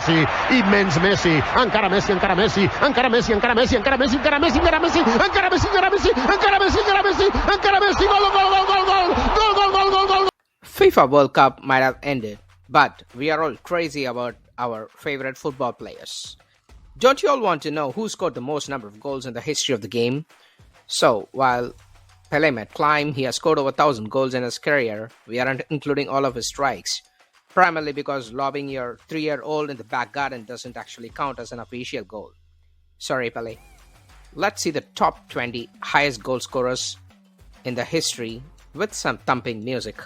Messi, immens Messi, encara Messi, encara Messi, encara Messi, encara Messi, encara Messi, encara Messi, encara Messi, encara Messi, encara Messi, encara Messi, encara Messi, encara Messi, gol, gol, gol, gol, gol, gol, gol, gol, gol, gol. FIFA World Cup might have ended, but we are all crazy about our favorite football players. Don't you all want to know who scored the most number of goals in the history of the game? So, while Pele might climb, he has scored over 1,000 goals in his career. We aren't including all of his strikes, primarily because lobbing your 3-year-old in the back garden doesn't actually count as an official goal. Sorry, Pele. Let's see the top 20 highest goal scorers in the history with some thumping music.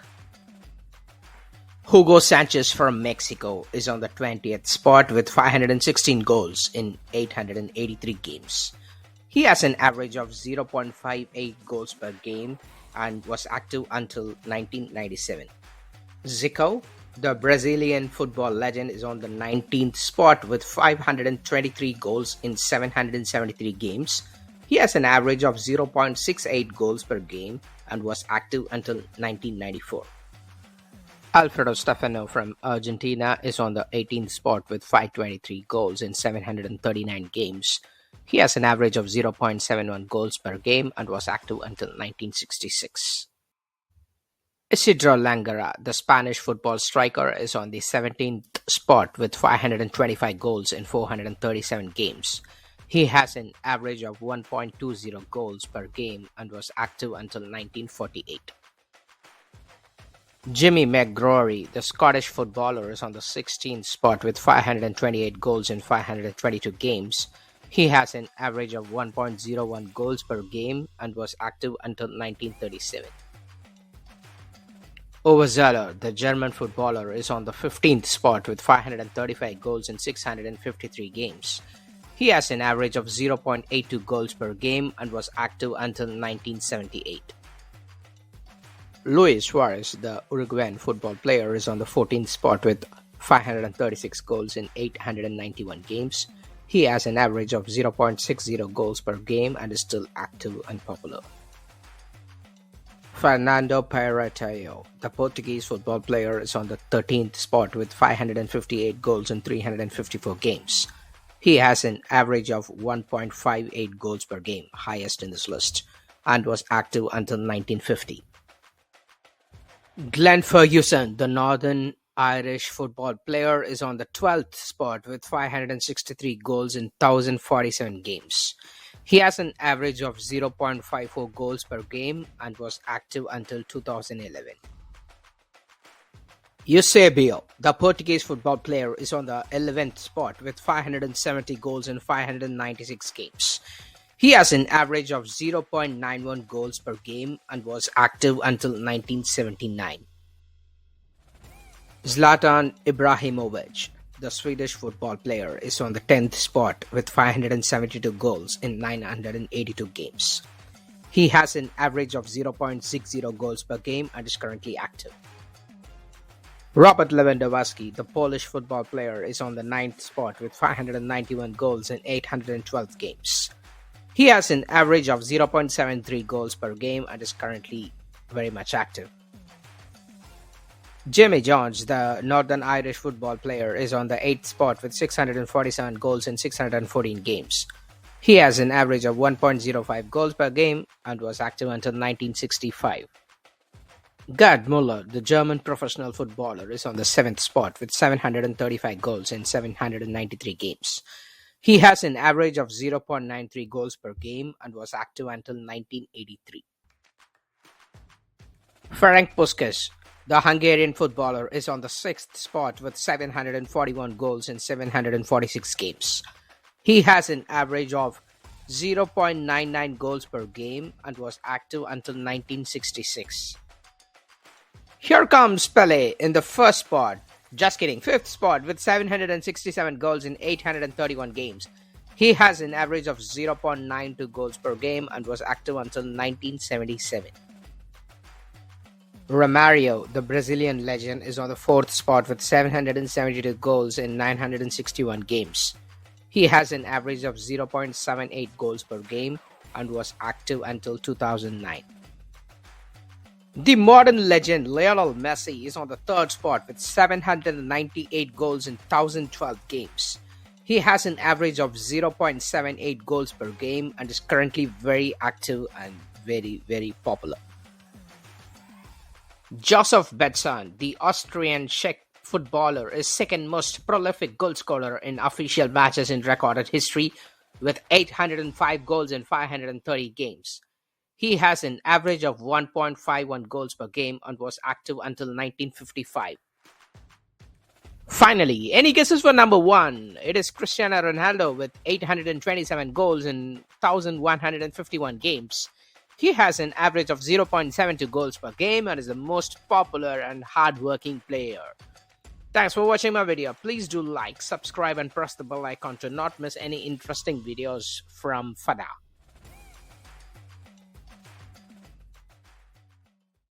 Hugo Sanchez from Mexico is on the 20th spot with 516 goals in 883 games. He has an average of 0.58 goals per game and was active until 1997. Zico, the Brazilian football legend, is on the 19th spot with 523 goals in 773 games. He has an average of 0.68 goals per game and was active until 1994. Alfredo Stefano from Argentina is on the 18th spot with 523 goals in 739 games. He has an average of 0.71 goals per game and was active until 1966. Isidro Langara, the Spanish football striker, is on the 17th spot with 525 goals in 437 games. He has an average of 1.20 goals per game and was active until 1948. Jimmy McGrory, the Scottish footballer, is on the 16th spot with 528 goals in 522 games. He has an average of 1.01 goals per game and was active until 1937. Uwe Zeller, the German footballer, is on the 15th spot with 535 goals in 653 games. He has an average of 0.82 goals per game and was active until 1978. Luis Suarez, the Uruguayan football player, is on the 14th spot with 536 goals in 891 games. He has an average of 0.60 goals per game and is still active and popular. Fernando Pereiraio, the Portuguese football player, is on the 13th spot with 558 goals in 354 games. He has an average of 1.58 goals per game, highest in this list, and was active until 1950. Glenn Ferguson, the Northern Irish football player, is on the 12th spot with 563 goals in 1,047 games. He has an average of 0.54 goals per game and was active until 2011. Eusebio, the Portuguese football player, is on the 11th spot with 570 goals in 596 games. He has an average of 0.91 goals per game and was active until 1979. Zlatan Ibrahimovic, the Swedish football player, is on the 10th spot with 572 goals in 982 games. He has an average of 0.60 goals per game and is currently active. Robert Lewandowski, the Polish football player, is on the 9th spot with 591 goals in 812 games. He has an average of 0.73 goals per game and is currently very much active. Jimmy Jones, the Northern Irish football player, is on the 8th spot with 647 goals in 614 games. He has an average of 1.05 goals per game and was active until 1965. Gerd Müller, the German professional footballer, is on the 7th spot with 735 goals in 793 games. He has an average of 0.93 goals per game and was active until 1983. Ferenc Puskás, the Hungarian footballer, is on the 6th spot with 741 goals in 746 games. He has an average of 0.99 goals per game and was active until 1966. Here comes Pele in the first spot. Just kidding, 5th spot with 767 goals in 831 games. He has an average of 0.92 goals per game and was active until 1977. Romario, the Brazilian legend, is on the 4th spot with 772 goals in 961 games. He has an average of 0.78 goals per game and was active until 2009. The modern legend Lionel Messi is on the third spot with 798 goals in 1012 games. He has an average of 0.78 goals per game and is currently very active and very popular. Joseph Betson, the Austrian Czech footballer, is second most prolific goalscorer in official matches in recorded history with 805 goals in 530 games. He has an average of 1.51 goals per game and was active until 1955. Finally, any guesses for number 1? It is Cristiano Ronaldo with 827 goals in 1151 games. He has an average of 0.72 goals per game and is the most popular and hard-working player. Thanks for watching my video. Please do like, subscribe and press the bell icon to not miss any interesting videos from FADA.